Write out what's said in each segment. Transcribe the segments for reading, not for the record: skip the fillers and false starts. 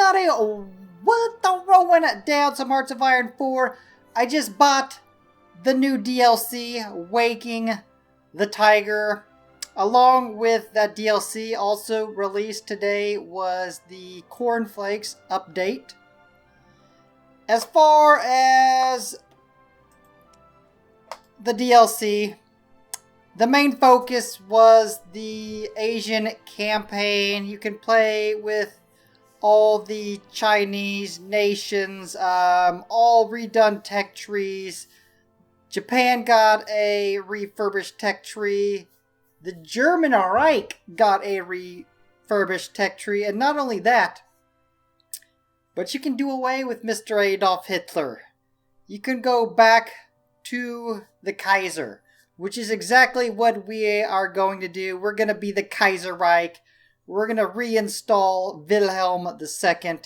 everybody, what the rolling down some Hearts of Iron 4. I just bought the new DLC, Waking the Tiger. Along with that DLC, also released today was the Cornflakes update. As far as the DLC, the main focus was the Asian campaign. You can play with all the Chinese nations, all redone tech trees. Japan got a refurbished tech tree. The German Reich got a refurbished tech tree. And not only that, but you can do away with Mr. Adolf Hitler. You can go back to the Kaiser, which is exactly what we are going to do. We're going to be the Kaiserreich. We're going to reinstall Wilhelm II.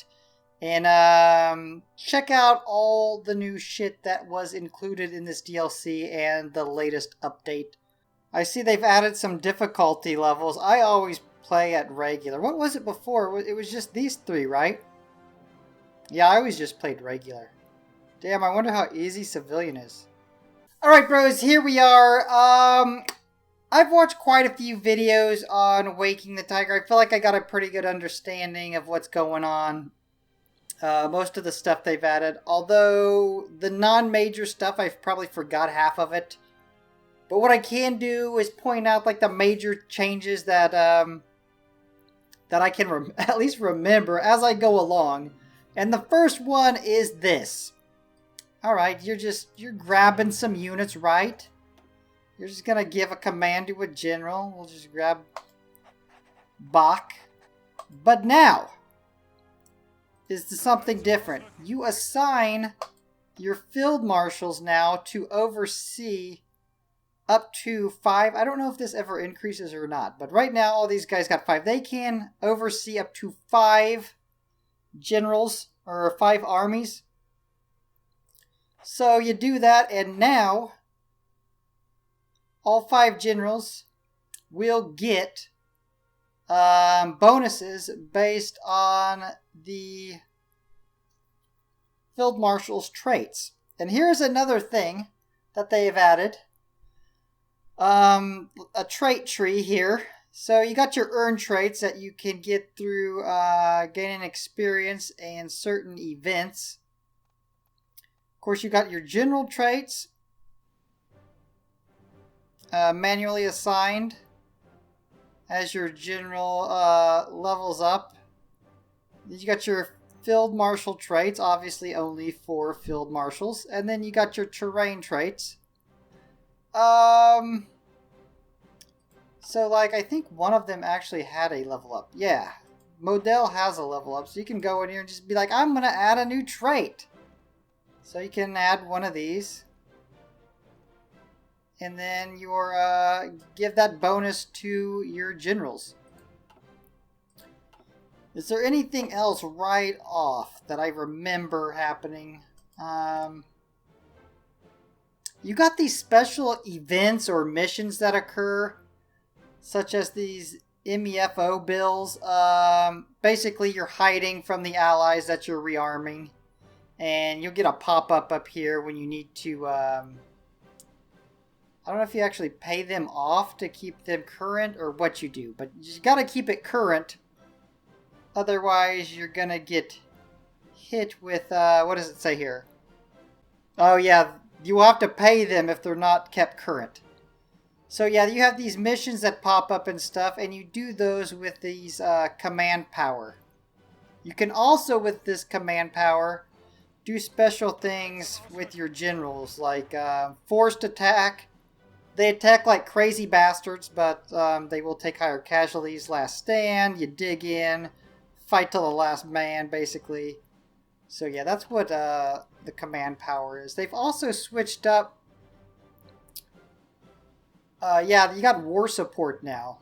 And check out all the new shit that was included in this DLC and the latest update. I see they've added some difficulty levels. I always play at regular. What was it before? It was just these three, right? Yeah, I always just played regular. Damn, I wonder how easy Civilian is. Alright, bros, here we are. I've watched quite a few videos on Waking the Tiger. I feel like I got a pretty good understanding of what's going on. Most of the stuff they've added. Although, the non-major stuff, I've probably forgot half of it. But what I can do is point out, like, the major changes that I can at least remember as I go along. And the first one is this. Alright, you're grabbing some units, right? You're just gonna give a command to a general. We'll just grab Bach. But now is something different. You assign your field marshals now to oversee up to 5. I don't know if this ever increases or not, but right now all these guys got 5. They can oversee up to 5 generals or 5 armies. So you do that, and now all 5 generals will get bonuses based on the Field Marshal's traits. And here's another thing that they've added. A trait tree here. So you got your earned traits that you can get through gaining experience and certain events. Of course, you got your general traits. Manually assigned as your general levels up. Then you got your field marshal traits, obviously only for field marshals. And then you got your terrain traits. So, like, I think one of them actually had a level up. Yeah, Model has a level up, so you can go in here and just be like, I'm going to add a new trait. So you can add one of these. And then give that bonus to your generals. Is there anything else right off that I remember happening? You got these special events or missions that occur, such as these MEFO bills. Basically, you're hiding from the allies that you're rearming. And you'll get a pop-up up here when you need to... I don't know if you actually pay them off to keep them current or what you do. But you got to keep it current. Otherwise, you're going to get hit with... what does it say here? Oh, yeah. You will have to pay them if they're not kept current. So, yeah, you have these missions that pop up and stuff. And you do those with these command power. You can also, with this command power, do special things with your generals. Like forced attack. They attack like crazy bastards, but they will take higher casualties. Last stand, you dig in, fight till the last man, basically. So yeah, that's what the command power is. They've also switched up... yeah, you got war support now.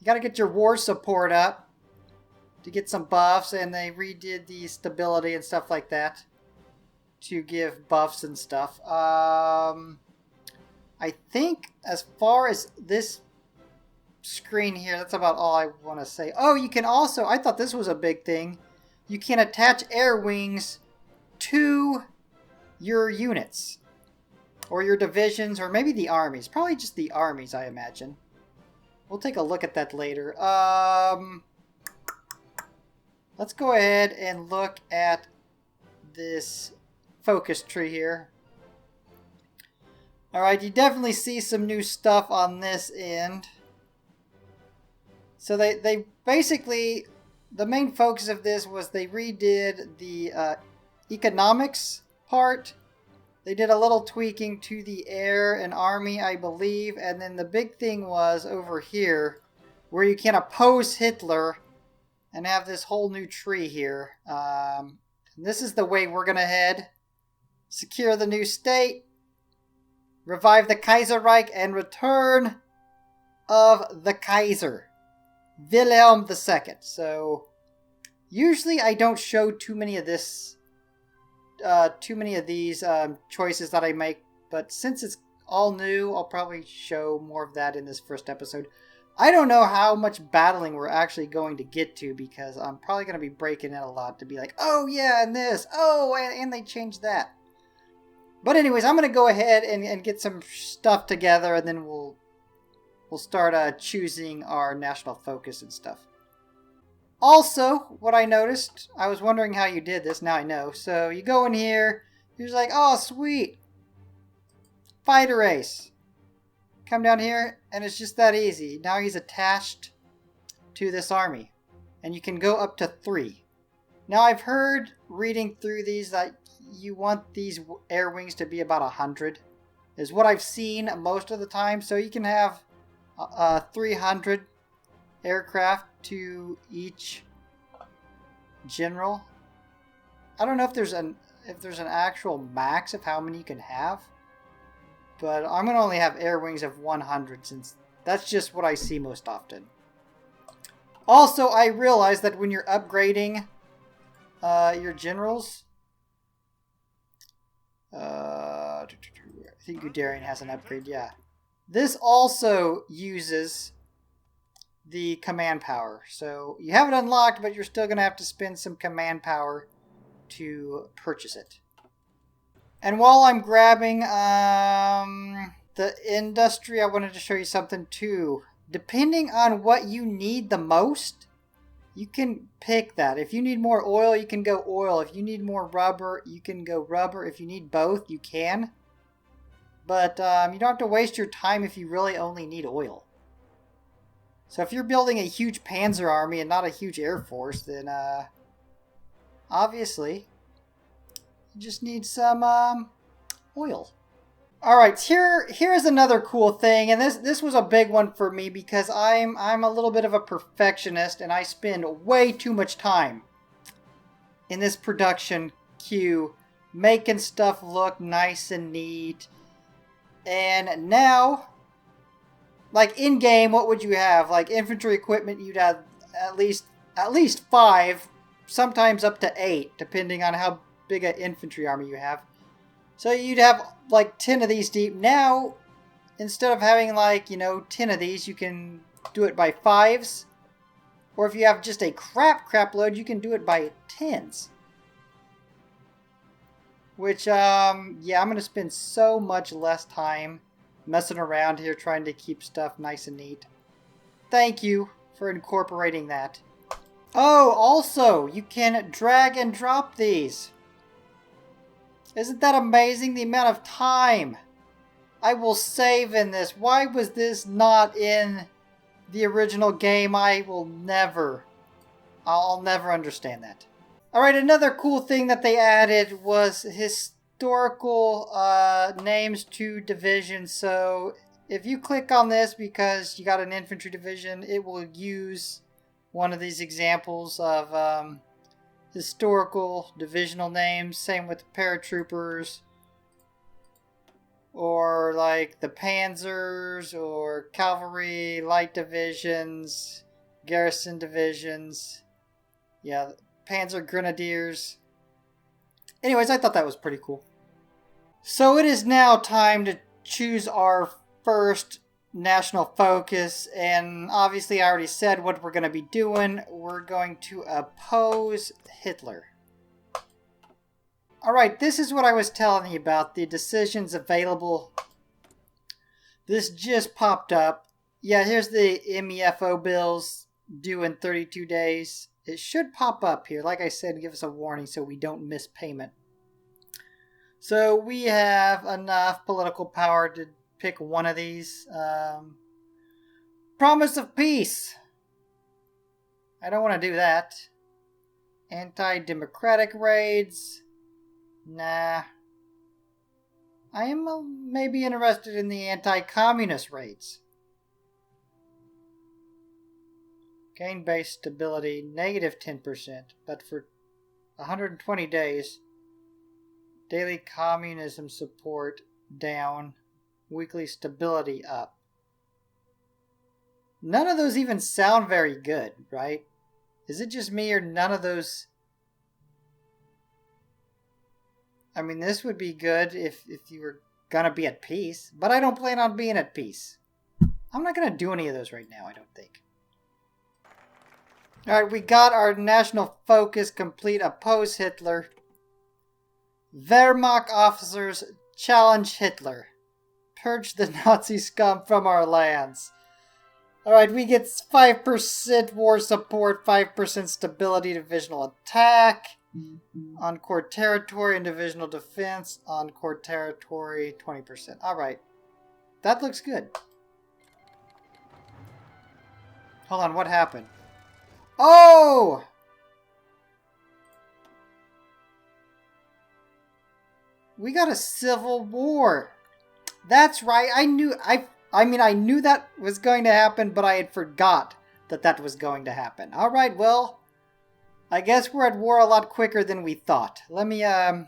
You gotta get your war support up to get some buffs, and they redid the stability and stuff like that to give buffs and stuff. I think as far as this screen here. That's about all I want to say. Oh, you can also, I thought this was a big thing, you can attach air wings to your units. Or your divisions, or maybe the armies. Probably just the armies, I imagine. We'll take a look at that later. Let's go ahead and look at this focus tree here. Alright, you definitely see some new stuff on this end. So they basically, the main focus of this was they redid the economics part. They did a little tweaking to the air and army, I believe. And then the big thing was over here, where you can oppose Hitler and have this whole new tree here. This is the way we're going to head. Secure the new state. Revive the Kaiserreich and return of the Kaiser. Wilhelm II. So, usually I don't show too many of these choices that I make, but since it's all new, I'll probably show more of that in this first episode. I don't know how much battling we're actually going to get to, because I'm probably going to be breaking in a lot to be like, oh yeah, and this, oh, and they changed that. But anyways, I'm going to go ahead and get some stuff together, and then we'll start choosing our national focus and stuff. Also, what I noticed, I was wondering how you did this, now I know. So you go in here, you're just like, oh sweet, fighter race. Come down here, and it's just that easy. Now he's attached to this army. And you can go up to 3. Now I've heard, reading through these, that you want these air wings to be about 100. Is what I've seen most of the time. So you can have 300 aircraft to each general. I don't know if there's an actual max of how many you can have, but I'm going to only have air wings of 100 since that's just what I see most often. Also, I realized that when you're upgrading your generals, I think Guderian has an upgrade, yeah. This also uses the command power. So you have it unlocked, but you're still going to have to spend some command power to purchase it. And while I'm grabbing the industry, I wanted to show you something too. Depending on what you need the most, you can pick that. If you need more oil, you can go oil. If you need more rubber, you can go rubber. If you need both, you can. But you don't have to waste your time if you really only need oil. So if you're building a huge panzer army and not a huge air force, then obviously you just need some oil. Alright, here's another cool thing, and this was a big one for me because I'm a little bit of a perfectionist and I spend way too much time in this production queue making stuff look nice and neat. And now, like in game, what would you have? Like infantry equipment, you'd have at least 5, sometimes up to 8, depending on how big an infantry army you have. So you'd have like 10 of these deep. Now, instead of having like, 10 of these, you can do it by 5s. Or if you have just a crap load, you can do it by 10s. Which, yeah, I'm going to spend so much less time messing around here trying to keep stuff nice and neat. Thank you for incorporating that. Oh, also, you can drag and drop these. Isn't that amazing, the amount of time I will save in this? Why was this not in the original game? I'll never understand that. Alright, another cool thing that they added was historical names to divisions. So if you click on this because you got an infantry division, it will use one of these examples of historical divisional names. Same with the paratroopers, or like the panzers, or cavalry, light divisions, garrison divisions, yeah, panzer grenadiers. Anyways, I thought that was pretty cool. So it is now time to choose our first national focus, and obviously I already said what we're going to be doing. We're going to oppose Hitler. Alright, this is what I was telling you about, the decisions available. This just popped up. Yeah, here's the MEFO bills due in 32 days. It should pop up here, like I said, give us a warning so we don't miss payment. So we have enough political power to pick one of these. Promise of peace. I don't want to do that. Anti-democratic raids. Nah. I am maybe interested in the anti-communist raids. Gain-based stability, negative 10%, but for 120 days, daily communism support down, weekly stability up. None of those even sound very good, right? Is it just me or none of those? I mean, this would be good if you were gonna be at peace, but I don't plan on being at peace. I'm not gonna do any of those right now, I don't think. Alright, we got our national focus complete. Oppose Hitler. Wehrmacht officers challenge Hitler. Purge the Nazi scum from our lands. Alright, we get 5% war support, 5% stability, divisional attack. On core territory and divisional defense. On core territory, 20%. Alright. That looks good. Hold on, what happened? Oh! We got a civil war. That's right. I knew that was going to happen, but I had forgot that that was going to happen. All right, well, I guess we're at war a lot quicker than we thought. Let me I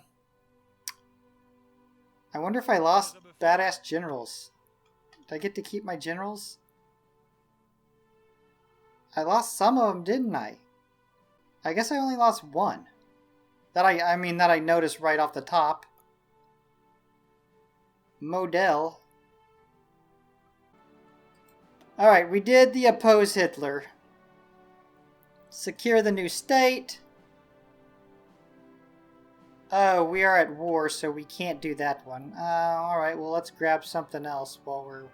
wonder if I lost badass generals. Did I get to keep my generals? I lost some of them, didn't I? I guess I only lost one. That I noticed right off the top. Model. Alright, we did the oppose Hitler. Secure the new state. Oh, we are at war, so we can't do that one. Alright, well, let's grab something else while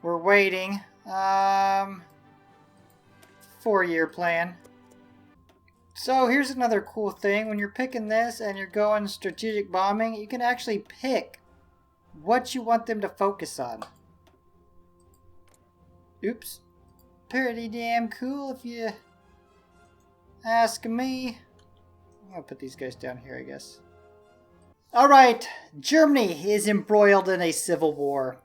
we're waiting. 4-year plan. So here's another cool thing. When you're picking this and you're going strategic bombing, you can actually pick what you want them to focus on. Oops. Pretty damn cool if you ask me. I'm gonna put these guys down here, I guess. Alright, Germany is embroiled in a civil war.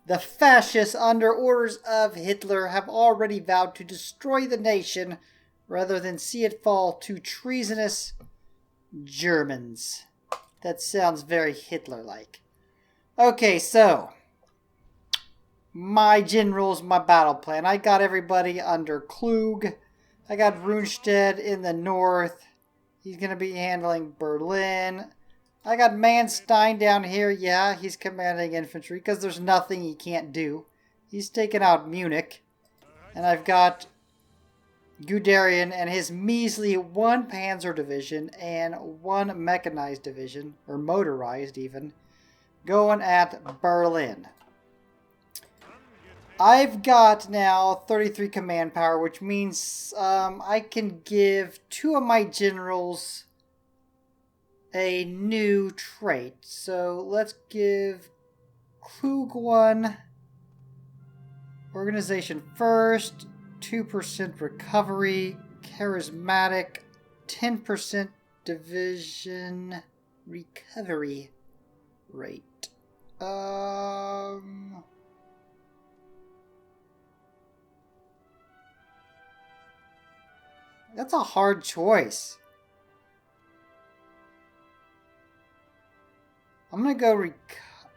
The fascists, under orders of Hitler, have already vowed to destroy the nation rather than see it fall to treasonous Germans. That sounds very Hitler-like. Okay, so my generals, my battle plan. I got everybody under Klug. I got Rundstedt in the north. He's going to be handling Berlin. I got Manstein down here. Yeah, he's commanding infantry because there's nothing he can't do. He's taken out Munich. And I've got Guderian and his measly 1 Panzer division and 1 mechanized division, or motorized even, going at Berlin. I've got now 33 command power, which means I can give 2 of my generals a new trait. So let's give Klug 1 organization first, 2% recovery, charismatic, 10% division recovery rate. That's a hard choice. I'm gonna go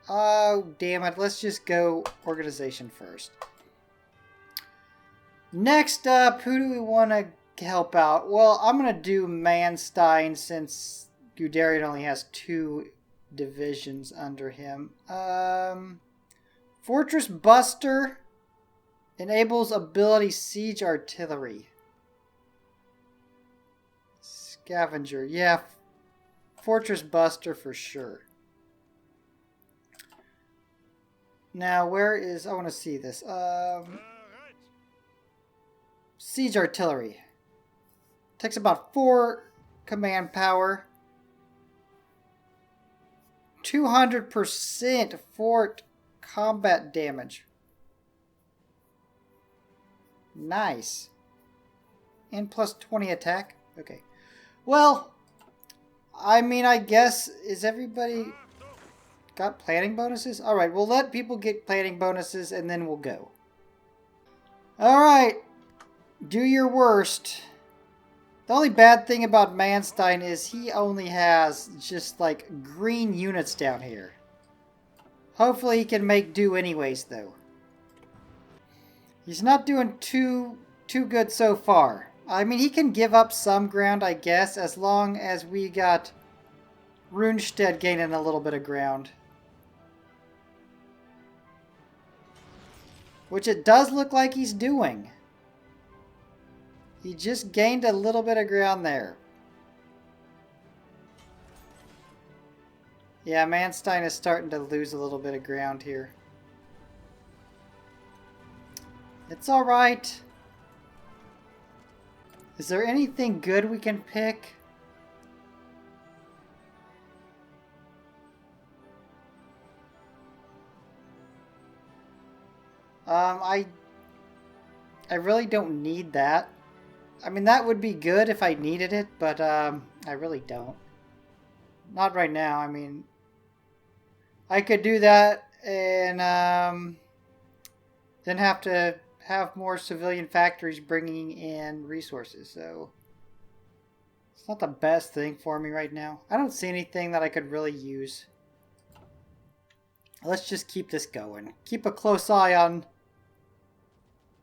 oh, damn it. Let's just go organization first. Next up, who do we want to help out? Well, I'm gonna do Manstein since Guderian only has 2 divisions under him. Fortress Buster enables ability Siege Artillery. Scavenger. Yeah, Fortress Buster for sure. Now, where is... I want to see this. Siege Artillery. Takes about 4 command power. 200% fort combat damage. Nice. And plus 20 attack. Okay. Well, I mean, I guess, is everybody got planning bonuses? Alright, we'll let people get planning bonuses and then we'll go. Alright. Do your worst. The only bad thing about Manstein is he only has just like green units down here. Hopefully he can make do anyways though. He's not doing too good so far. I mean, he can give up some ground, I guess, as long as we got Rundstedt gaining a little bit of ground. Which it does look like he's doing. He just gained a little bit of ground there. Yeah, Manstein is starting to lose a little bit of ground here. It's alright. Is there anything good we can pick? I really don't need that. I mean, that would be good if I needed it, but I really don't. Not right now. I mean, I could do that and then have to have more civilian factories bringing in resources, so it's not the best thing for me right now. I don't see anything that I could really use. Let's just keep this going. Keep a close eye on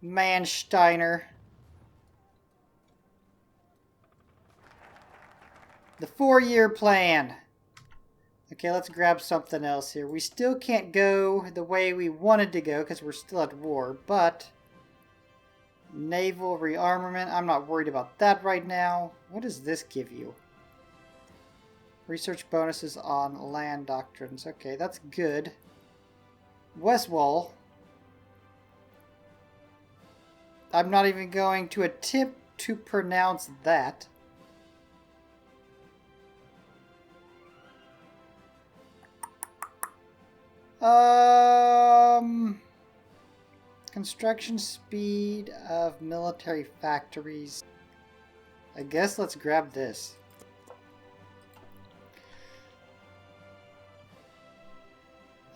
Mansteiner. The 4-year plan. Okay, let's grab something else here. We still can't go the way we wanted to go because we're still at war, but naval rearmament, I'm not worried about that right now. What does this give you? Research bonuses on land doctrines. Okay, that's good. Westwall. I'm not even going to attempt to pronounce that. Construction speed of military factories. I guess let's grab this.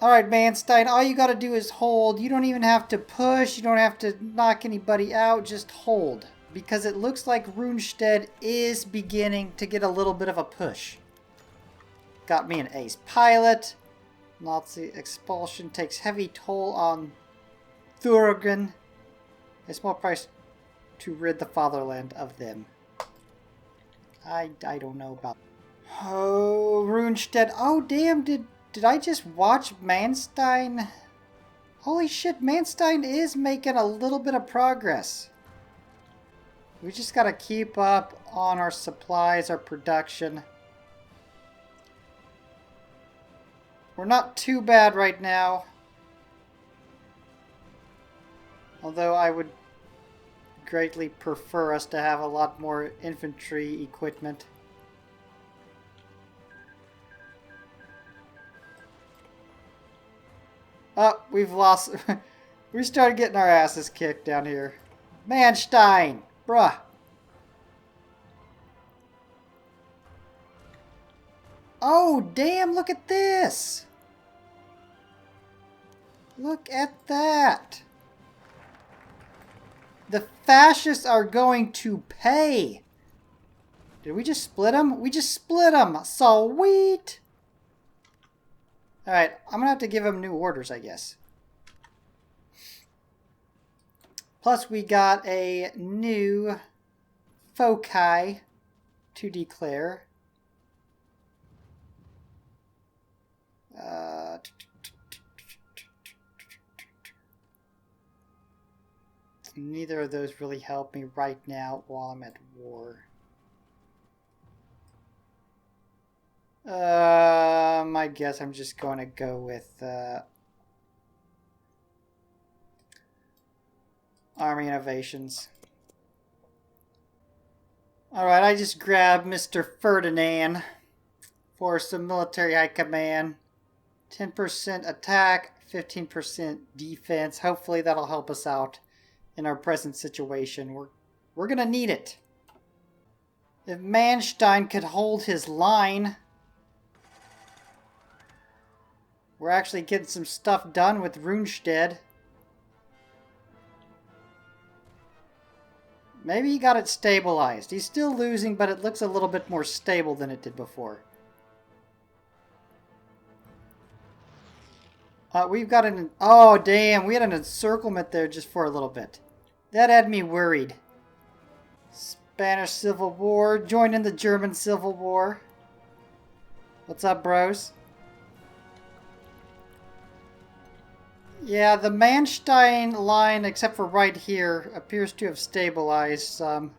Alright, Manstein, all you gotta do is hold. You don't even have to push. You don't have to knock anybody out. Just hold. Because it looks like Rundstedt is beginning to get a little bit of a push. Got me an ace pilot. Nazi expulsion takes heavy toll on Thüringen. A small price to rid the fatherland of them. I don't know about... Oh, Rundstedt. Oh, damn, did I just watch Manstein? Holy shit, Manstein is making a little bit of progress. We just gotta keep up on our supplies, our production. We're not too bad right now. Although I would greatly prefer us to have a lot more infantry equipment. Oh, we've lost. We started getting our asses kicked down here. Manstein! Bruh. Oh, damn, look at this! Look at that! The fascists are going to pay! Did we just split them? We just split them! Sweet! Alright, I'm gonna have to give them new orders, I guess. Plus, we got a new foci to declare. Neither of those really help me right now while I'm at war. I guess I'm just going to go with Army Innovations. Alright, I just grabbed Mr. Ferdinand for some military high command. 10% attack, 15% defense. Hopefully that'll help us out in our present situation. We're gonna need it. If Manstein could hold his line, we're actually getting some stuff done with Rundstedt. Maybe he got it stabilized. He's still losing, but it looks a little bit more stable than it did before. We've got an... Oh, damn. We had an encirclement there just for a little bit. That had me worried. Spanish Civil War. Joining the German Civil War. What's up, bros? Yeah, the Manstein line, except for right here, appears to have stabilized some.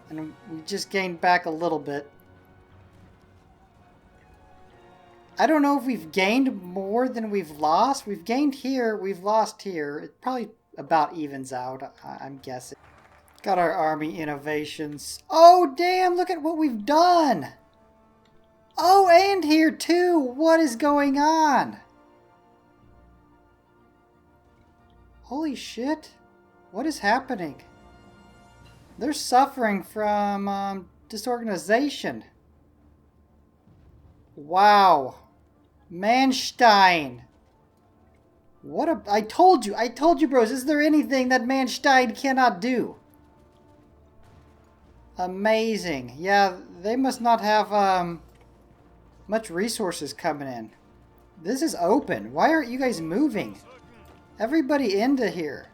And we just gained back a little bit. I don't know if we've gained more than we've lost. We've gained here, we've lost here. It probably about evens out, I'm guessing. Got our army innovations. Oh, damn, look at what we've done. Oh, and here too. What is going on? Holy shit. What is happening? They're suffering from disorganization. Wow. Manstein. What a... I told you, bros. Is there anything that Manstein cannot do? Amazing. Yeah, they must not have much resources coming in. This is open. Why aren't you guys moving? Everybody into here.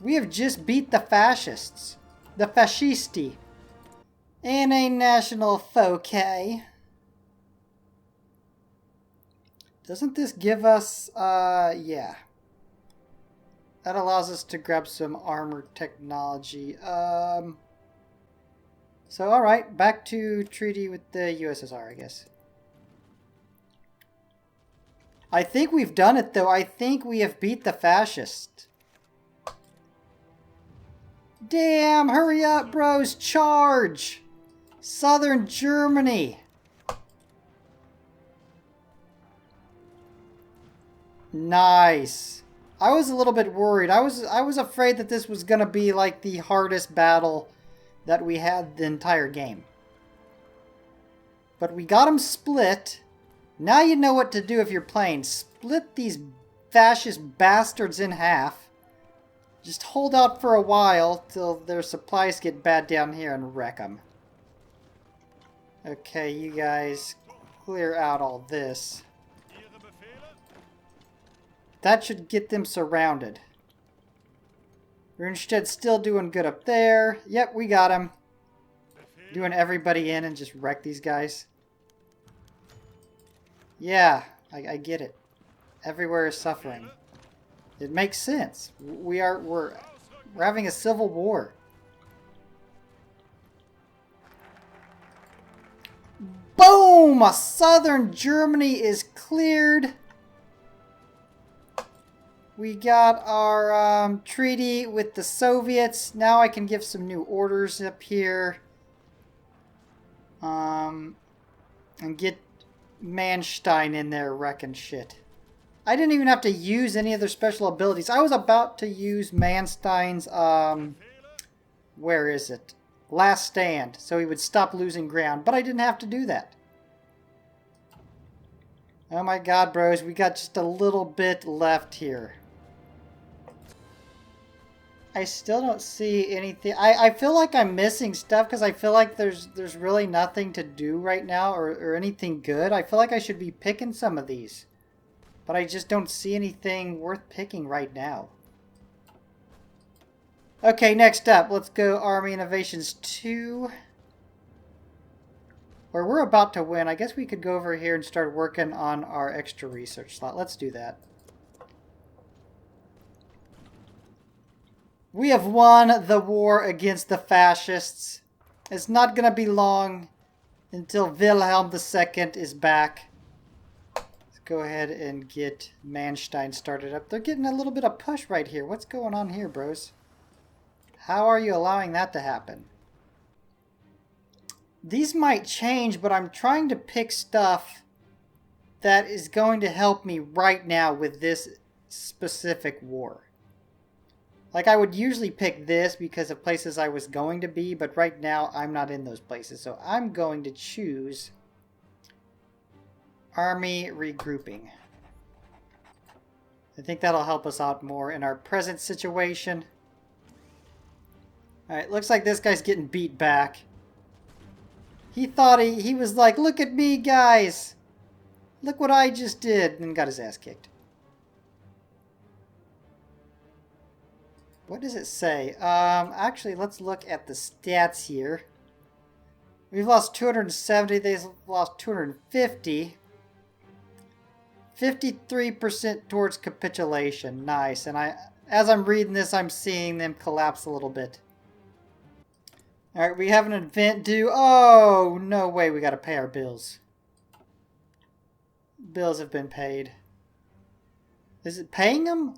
We have just beat the fascists. The fascisti. In a national foci. Doesn't this give us, yeah. That allows us to grab some armor technology. So, alright, back to treaty with the USSR, I guess. I think we've done it, though. I think we have beat the fascists. Damn, hurry up, bros. Charge! Southern Germany. Nice. I was a little bit worried. I was afraid that this was going to be like the hardest battle that we had the entire game. But we got them split. Now you know what to do if you're playing. Split these fascist bastards in half. Just hold out for a while till their supplies get bad down here and wreck them. Okay, you guys clear out all this. That should get them surrounded. Rundstedt's still doing good up there. Yep, we got him. Doing everybody in and just wreck these guys. Yeah, I get it. Everywhere is suffering. It makes sense. We're having a civil war. Boom! Southern Germany is cleared. We got our treaty with the Soviets. Now I can give some new orders up here. And get Manstein in there wrecking shit. I didn't even have to use any of their special abilities. I was about to use Manstein's, where is it? Last stand. So he would stop losing ground. But I didn't have to do that. Oh my god, bros. We got just a little bit left here. I still don't see anything. I feel like I'm missing stuff because I feel like there's really nothing to do right now or anything good. I feel like I should be picking some of these. But I just don't see anything worth picking right now. Okay, next up. Let's go Army Innovations 2. Where we're about to win. I guess we could go over here and start working on our extra research slot. Let's do that. We have won the war against the fascists. It's not going to be long until Wilhelm II is back. Let's go ahead and get Manstein started up. They're getting a little bit of push right here. What's going on here, bros? How are you allowing that to happen? These might change, but I'm trying to pick stuff that is going to help me right now with this specific war. Like, I would usually pick this because of places I was going to be, but right now I'm not in those places. So I'm going to choose Army Regrouping. I think that'll help us out more in our present situation. Alright, looks like this guy's getting beat back. He thought he was like, look at me, guys! Look what I just did! And got his ass kicked. What does it say? Actually, let's look at the stats here. We've lost 270. They've lost 250. 53% towards capitulation. Nice. And as I'm reading this, I'm seeing them collapse a little bit. Alright, we have an event due. Oh, no way. We got to pay our bills. Bills have been paid. Is it paying them?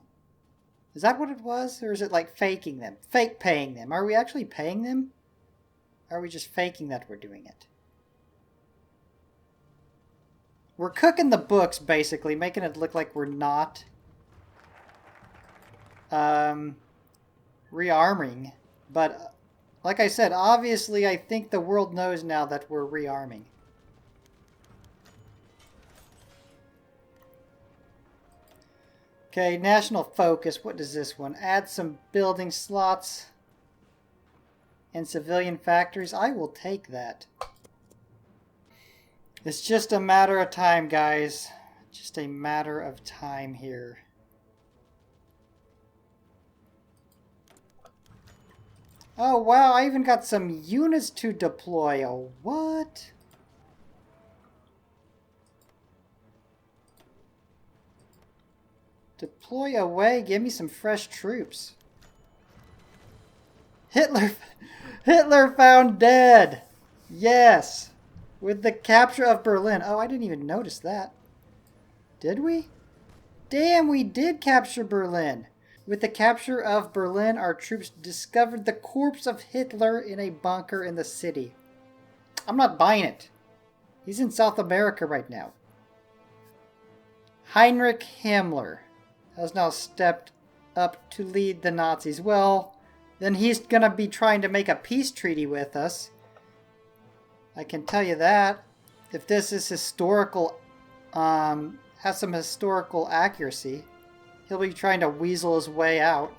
Is that what it was? Or is it like faking them? Fake paying them. Are we actually paying them? Or are we just faking that we're doing it? We're cooking the books, basically, making it look like we're not rearming. But, like I said, obviously I think the world knows now that we're rearming. Okay, national focus. What does this one? Add some building slots and civilian factories. I will take that. It's just a matter of time, guys. Just a matter of time here. Oh, wow. I even got some units to deploy. Oh, what? Deploy away. Give me some fresh troops. Hitler found dead. Yes. With the capture of Berlin. Oh, I didn't even notice that. Did we? Damn, we did capture Berlin. With the capture of Berlin, our troops discovered the corpse of Hitler in a bunker in the city. I'm not buying it. He's in South America right now. Heinrich Himmler has now stepped up to lead the Nazis. Well, then he's going to be trying to make a peace treaty with us. I can tell you that. If this is historical, has some historical accuracy, he'll be trying to weasel his way out.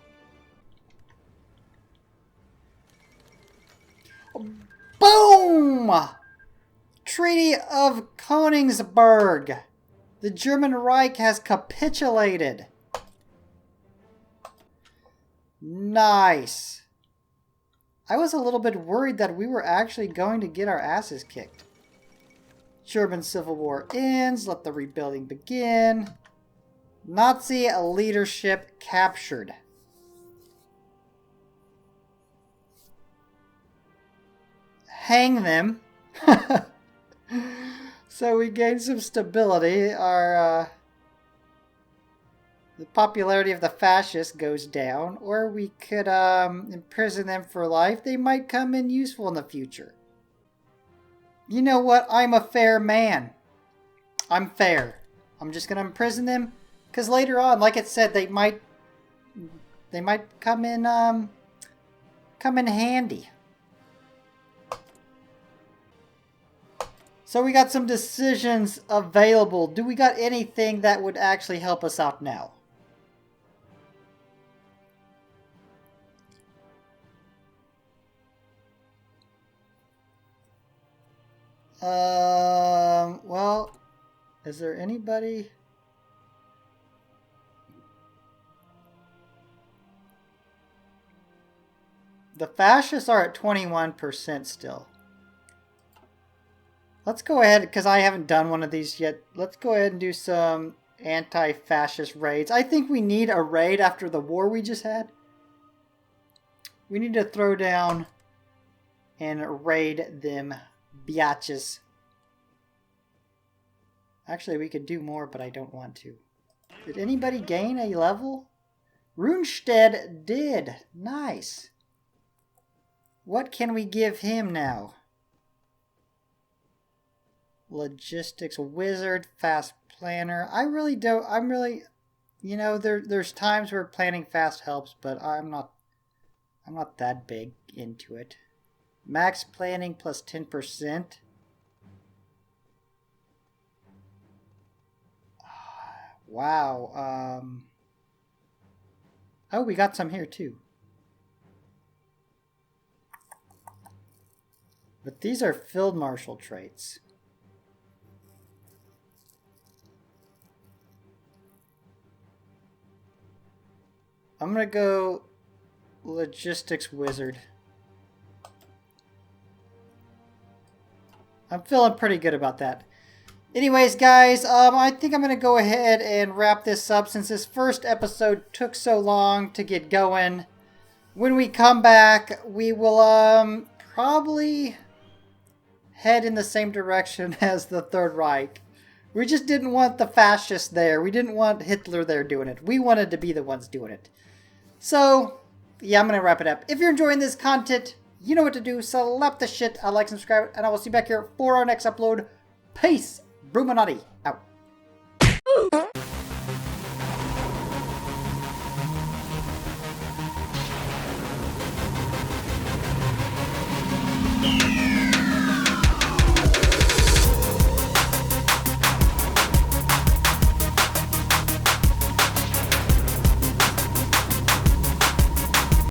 Boom! Treaty of Königsberg. The German Reich has capitulated. Nice. I was a little bit worried that we were actually going to get our asses kicked. German Civil War ends. Let the rebuilding begin. Nazi leadership captured. Hang them. So we gained some stability. The popularity of the fascists goes down, or we could imprison them for life. They might come in useful in the future. You know what? I'm a fair man. I'm fair. I'm just going to imprison them, because later on, like it said, they might come in handy. So we got some decisions available. Do we got anything that would actually help us out now? Well, is there anybody? The fascists are at 21% still. Let's go ahead, because I haven't done one of these yet. Let's go ahead and do some anti-fascist raids. I think we need a raid after the war we just had. We need to throw down and raid them biatches. Actually, we could do more, but I don't want to. Did anybody gain a level? Runstead did. Nice. What can we give him now? Logistics wizard, fast planner. I really don't. I'm really, you know, there's times where planning fast helps, but I'm not that big into it. Max planning plus 10%. Wow. Oh, we got some here too. But these are field marshal traits. I'm gonna go logistics wizard. I'm feeling pretty good about that. Anyways, guys, I think I'm going to go ahead and wrap this up since this first episode took so long to get going. When we come back, we will probably head in the same direction as the Third Reich. We just didn't want the fascists there. We didn't want Hitler there doing it. We wanted to be the ones doing it. So, yeah, I'm going to wrap it up. If you're enjoying this content, you know what to do. Slap the shit, like, subscribe, and I will see you back here for our next upload. Peace! Bruchminati out.